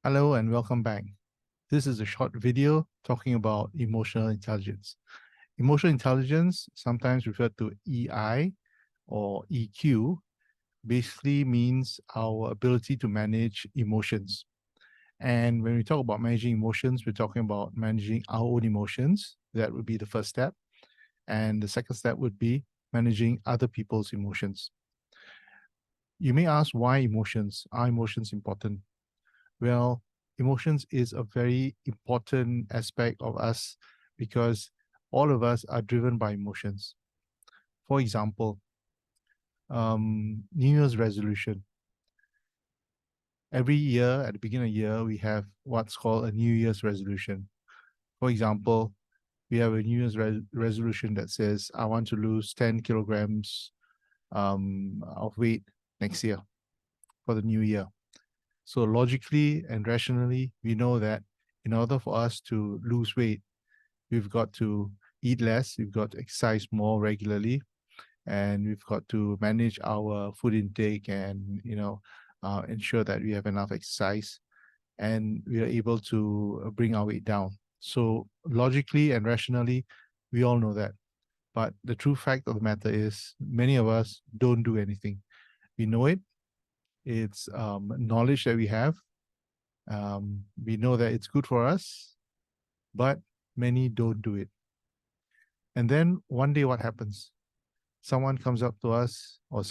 Hello and welcome back. This is a short video talking about emotional intelligence. Emotional intelligence, sometimes referred to EI or EQ, basically means our ability to manage emotions. And when we talk about managing emotions, we're talking about managing our own emotions. That would be the first step. And the second step would be managing other people's emotions. You may ask, why emotions? Are emotions important? Well, emotions is a very important aspect of us because all of us are driven by emotions. For example, New Year's resolution. Every year at the beginning of the year, we have what's called a New Year's resolution. For example, we have a New Year's resolution that says, I want to lose 10 kilograms of weight next year for the new year. So logically and rationally, we know that in order for us to lose weight, we've got to eat less, we've got to exercise more regularly, and we've got to manage our food intake and ensure that we have enough exercise and we are able to bring our weight down. So logically and rationally, we all know that. But the true fact of the matter is many of us don't do anything. We know it. It's knowledge that we have. We know that it's good for us, but many don't do it. And then one day what happens? Someone comes up to us or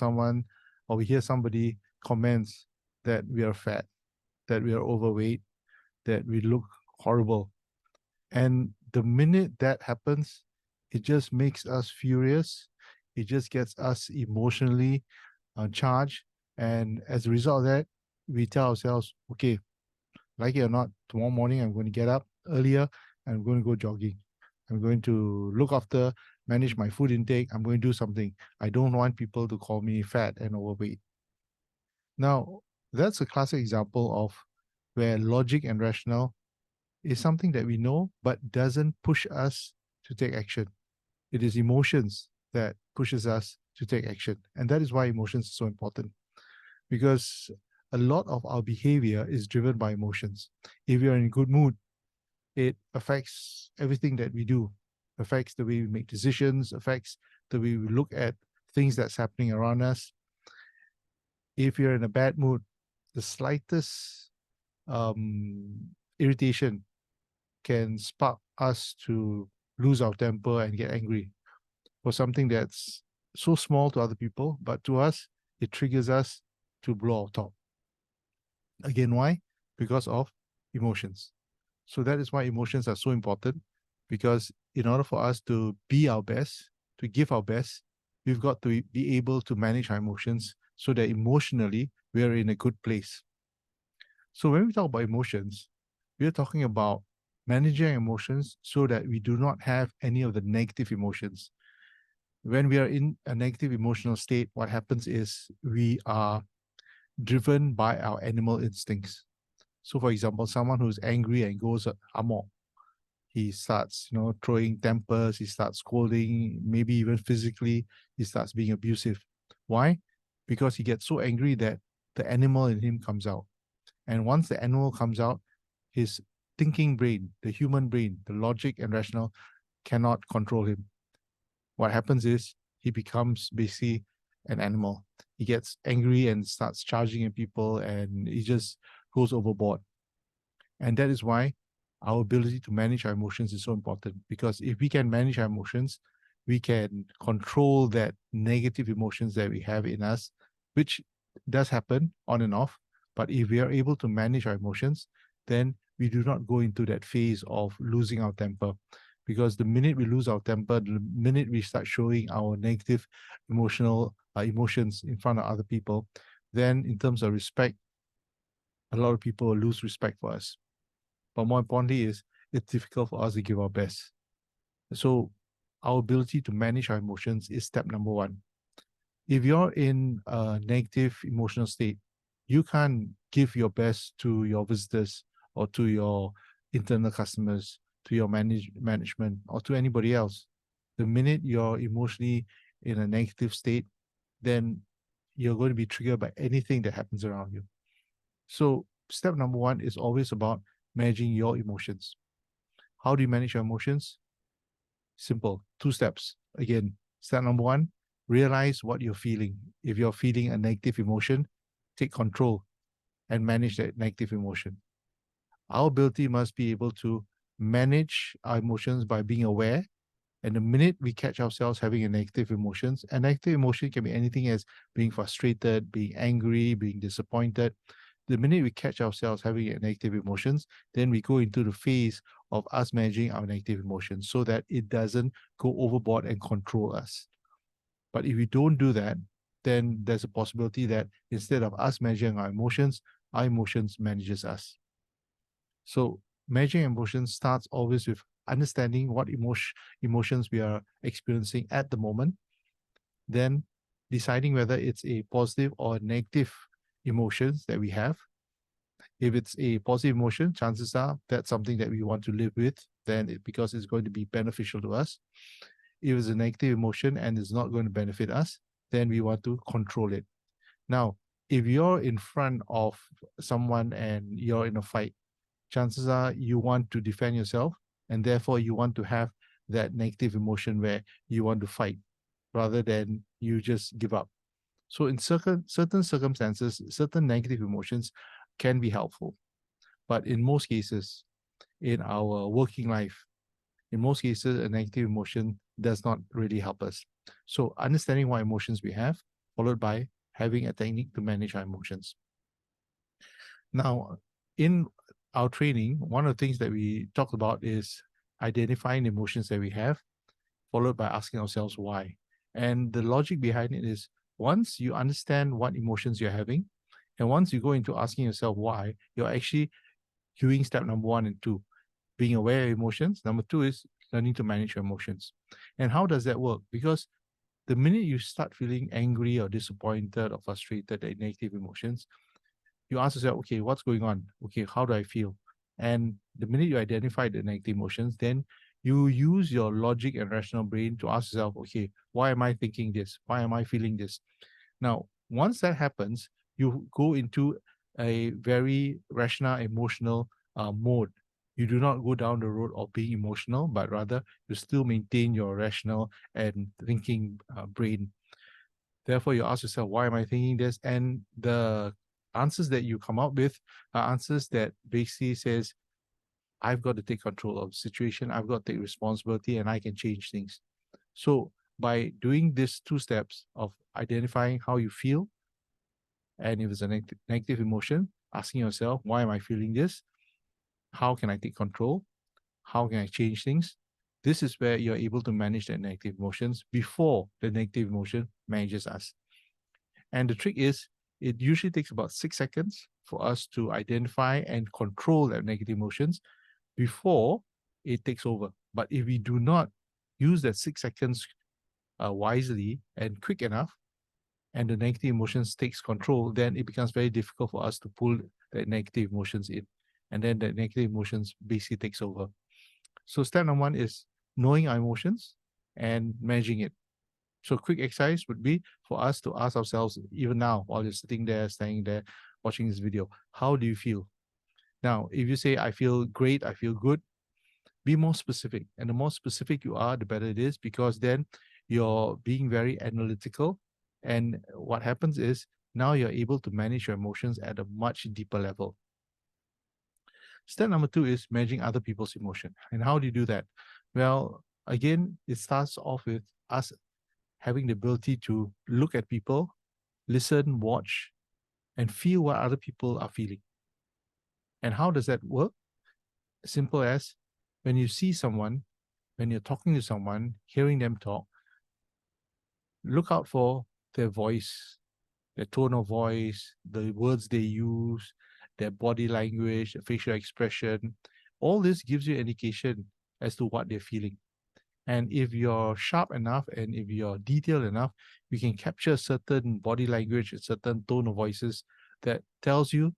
we hear somebody comments that we are fat, that we are overweight, that we look horrible. And the minute that happens, it just makes us furious. It just gets us emotionally charged. And as a result of that, we tell ourselves, okay, like it or not, tomorrow morning I'm going to get up earlier and I'm going to go jogging. I'm going to look after, manage my food intake. I'm going to do something. I don't want people to call me fat and overweight. Now, that's a classic example of where logic and rationale is something that we know but doesn't push us to take action. It is emotions that pushes us to take action. And that is why emotions are so important, because a lot of our behavior is driven by emotions. If you're in a good mood, it affects everything that we do, affects the way we make decisions, affects the way we look at things that's happening around us. If you're in a bad mood, the slightest irritation can spark us to lose our temper and get angry for something that's so small to other people, but to us, it triggers us to blow our top. Again, why? Because of emotions. So that is why emotions are so important, because in order for us to be our best, to give our best, we've got to be able to manage our emotions so that emotionally we are in a good place. So when we talk about emotions, we are talking about managing emotions so that we do not have any of the negative emotions. When we are in a negative emotional state, what happens is we are driven by our animal instincts. So, for example, someone who's angry and goes amok, he starts, throwing tempers, he starts scolding, maybe even physically, he starts being abusive. Why? Because he gets so angry that the animal in him comes out. And once the animal comes out, his thinking brain, the human brain, the logic and rational cannot control him. What happens is he becomes basically an animal. He gets angry and starts charging at people and he just goes overboard. And that is why our ability to manage our emotions is so important, because if we can manage our emotions, we can control that negative emotions that we have in us, which does happen on and off. But if we are able to manage our emotions, then we do not go into that phase of losing our temper. Because the minute we lose our temper, the minute we start showing our negative emotions in front of other people, then in terms of respect, a lot of people will lose respect for us. But more importantly is it's difficult for us to give our best. So our ability to manage our emotions is step number one. If you're in a negative emotional state, you can't give your best to your visitors or to your internal customers, to your management or to anybody else. The minute you're emotionally in a negative state, then you're going to be triggered by anything that happens around you. So step number one is always about managing your emotions. How do you manage your emotions? Simple, 2 steps. Again, step number one, realize what you're feeling. If you're feeling a negative emotion, take control and manage that negative emotion. Our ability must be able to manage our emotions by being aware. And the minute we catch ourselves having a negative emotions, a negative emotion can be anything as being frustrated, being angry, being disappointed. The minute we catch ourselves having a negative emotions, then we go into the phase of us managing our negative emotions so that it doesn't go overboard and control us. But if we don't do that, then there's a possibility that instead of us managing our emotions manages us. So managing emotions starts always with understanding what emotions we are experiencing at the moment, then deciding whether it's a positive or negative emotions that we have. If it's a positive emotion, chances are that's something that we want to live with, then because it's going to be beneficial to us. If it's a negative emotion and it's not going to benefit us, then we want to control it. Now, if you're in front of someone and you're in a fight, chances are you want to defend yourself, and therefore you want to have that negative emotion where you want to fight rather than you just give up. So in certain circumstances, certain negative emotions can be helpful. But in most cases, in our working life, in most cases, a negative emotion does not really help us. So understanding what emotions we have, followed by having a technique to manage our emotions. Now, in our training, one of the things that we talked about is identifying the emotions that we have, followed by asking ourselves why. And the logic behind it is once you understand what emotions you're having, and once you go into asking yourself why, you're actually doing step number 1 and 2, being aware of emotions. Number 2 is learning to manage your emotions. And how does that work? Because the minute you start feeling angry or disappointed or frustrated at negative emotions, you ask yourself, okay, what's going on? Okay, how do I feel? And the minute you identify the negative emotions, then you use your logic and rational brain to ask yourself, okay, why am I thinking this? Why am I feeling this? Now, once that happens, you go into a very rational, emotional mode. You do not go down the road of being emotional, but rather you still maintain your rational and thinking brain. Therefore, you ask yourself, why am I thinking this? And the answers that you come up with are answers that basically says, I've got to take control of the situation. I've got to take responsibility and I can change things. So by doing these 2 steps of identifying how you feel, and if it's a negative emotion, asking yourself, why am I feeling this? How can I take control? How can I change things? This is where you're able to manage the negative emotions before the negative emotion manages us. And the trick is, it usually takes about 6 seconds for us to identify and control that negative emotions before it takes over. But if we do not use that 6 seconds wisely and quick enough, and the negative emotions takes control, then it becomes very difficult for us to pull that negative emotions in. And then the negative emotions basically takes over. So step number 1 is knowing our emotions and managing it. So quick exercise would be for us to ask ourselves, even now, while you're sitting there, standing there, watching this video, how do you feel? Now, if you say, I feel great, I feel good, be more specific. And the more specific you are, the better it is, because then you're being very analytical. And what happens is now you're able to manage your emotions at a much deeper level. Step number 2 is managing other people's emotion. And how do you do that? Well, again, it starts off with us having the ability to look at people, listen, watch, and feel what other people are feeling. And how does that work? Simple as when you see someone, when you're talking to someone, hearing them talk, look out for their voice, their tone of voice, the words they use, their body language, facial expression. All this gives you an indication as to what they're feeling. And if you're sharp enough and if you're detailed enough, you can capture certain body language, a certain tone of voices that tells you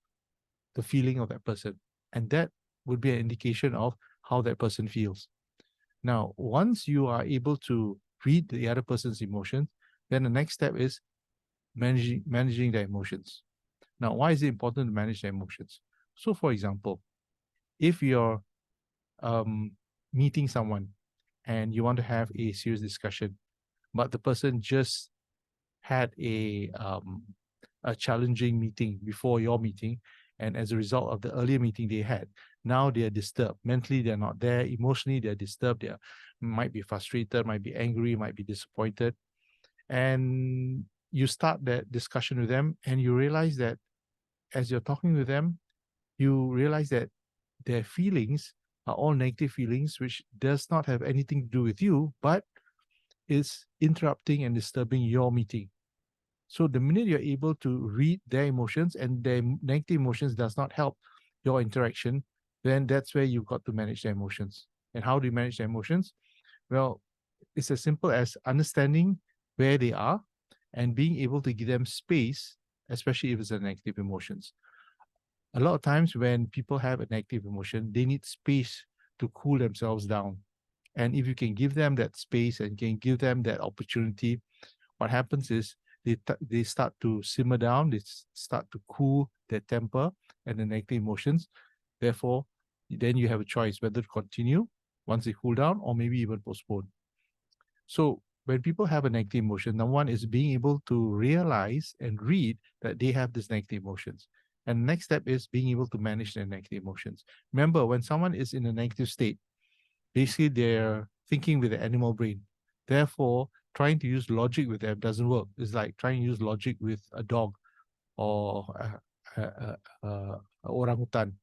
the feeling of that person. And that would be an indication of how that person feels. Now, once you are able to read the other person's emotions, then the next step is managing their emotions. Now, why is it important to manage their emotions? So for example, if you're meeting someone and you want to have a serious discussion, but the person just had a challenging meeting before your meeting, and as a result of the earlier meeting they had, now they are disturbed. Mentally, they're not there. Emotionally, they're disturbed. They might be frustrated, might be angry, might be disappointed. And you start that discussion with them, and you realize that as you're talking with them, you realize that their feelings are all negative feelings, which does not have anything to do with you, but is interrupting and disturbing your meeting. So the minute you're able to read their emotions and their negative emotions does not help your interaction, then that's where you've got to manage their emotions. And how do you manage their emotions? Well, it's as simple as understanding where they are and being able to give them space, especially if it's a negative emotions. A lot of times when people have a negative emotion, they need space to cool themselves down. And if you can give them that space and can give them that opportunity, what happens is they start to simmer down, they start to cool their temper and the negative emotions. Therefore, then you have a choice whether to continue once they cool down or maybe even postpone. So when people have a negative emotion, number one is being able to realize and read that they have these negative emotions. And the next step is being able to manage their negative emotions. Remember, when someone is in a negative state, basically they're thinking with the animal brain. Therefore, trying to use logic with them doesn't work. It's like trying to use logic with a dog or a orangutan.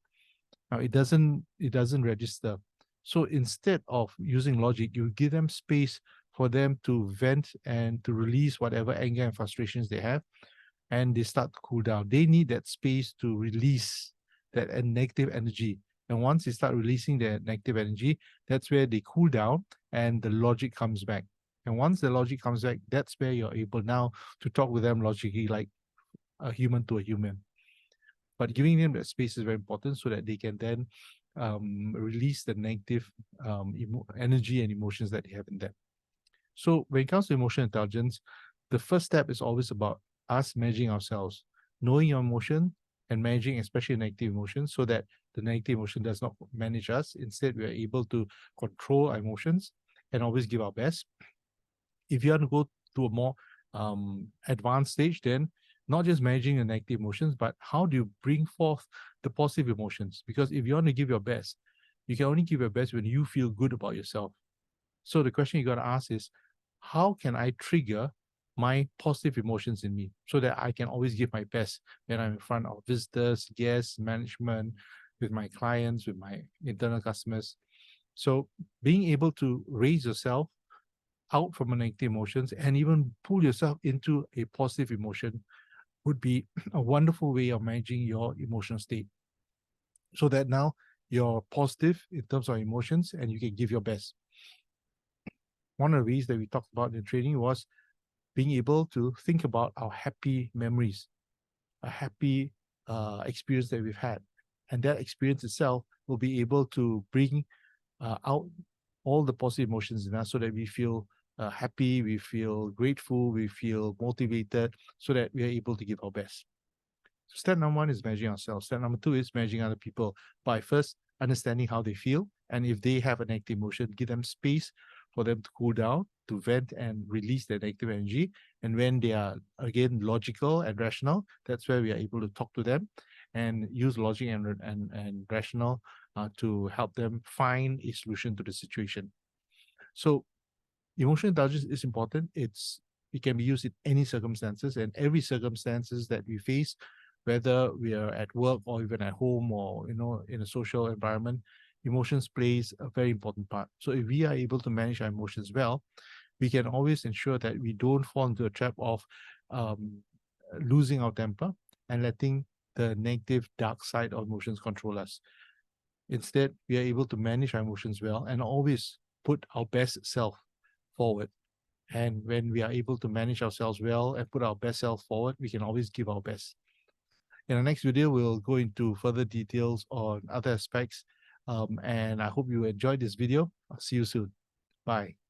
Now it doesn't register. So instead of using logic, you give them space for them to vent and to release whatever anger and frustrations they have, and they start to cool down. They need that space to release that negative energy. And once they start releasing their negative energy, that's where they cool down and the logic comes back. And once the logic comes back, that's where you're able now to talk with them logically like a human to a human. But giving them that space is very important so that they can then release the negative energy and emotions that they have in them. So when it comes to emotional intelligence, the first step is always about us managing ourselves, knowing your emotion and managing especially negative emotions so that the negative emotion does not manage us. Instead, we are able to control our emotions and always give our best. If you want to go to a more advanced stage, then not just managing the negative emotions, but how do you bring forth the positive emotions? Because if you want to give your best, you can only give your best when you feel good about yourself. So the question you got to ask is, how can I trigger my positive emotions in me so that I can always give my best when I'm in front of visitors, guests, management, with my clients, with my internal customers? So being able to raise yourself out from a negative emotions and even pull yourself into a positive emotion would be a wonderful way of managing your emotional state so that now you're positive in terms of emotions and you can give your best. One of the ways that we talked about in training was being able to think about our happy memories, a happy experience that we've had. And that experience itself will be able to bring out all the positive emotions in us so that we feel happy, we feel grateful, we feel motivated, so that we are able to give our best. So step number one is managing ourselves. Step number two is managing other people by first understanding how they feel. And if they have a negative emotion, give them space for them to cool down, to vent and release their negative energy. And when they are, again, logical and rational, that's where we are able to talk to them and use logic and rational to help them find a solution to the situation. So emotional intelligence is important. It can be used in any circumstances, and every circumstances that we face, whether we are at work or even at home or in a social environment, emotions plays a very important part. So if we are able to manage our emotions well, we can always ensure that we don't fall into a trap of losing our temper and letting the negative dark side of emotions control us. Instead, we are able to manage our emotions well and always put our best self forward. And when we are able to manage ourselves well and put our best self forward, we can always give our best. In the next video, we'll go into further details on other aspects. And I hope you enjoyed this video. I'll see you soon. Bye.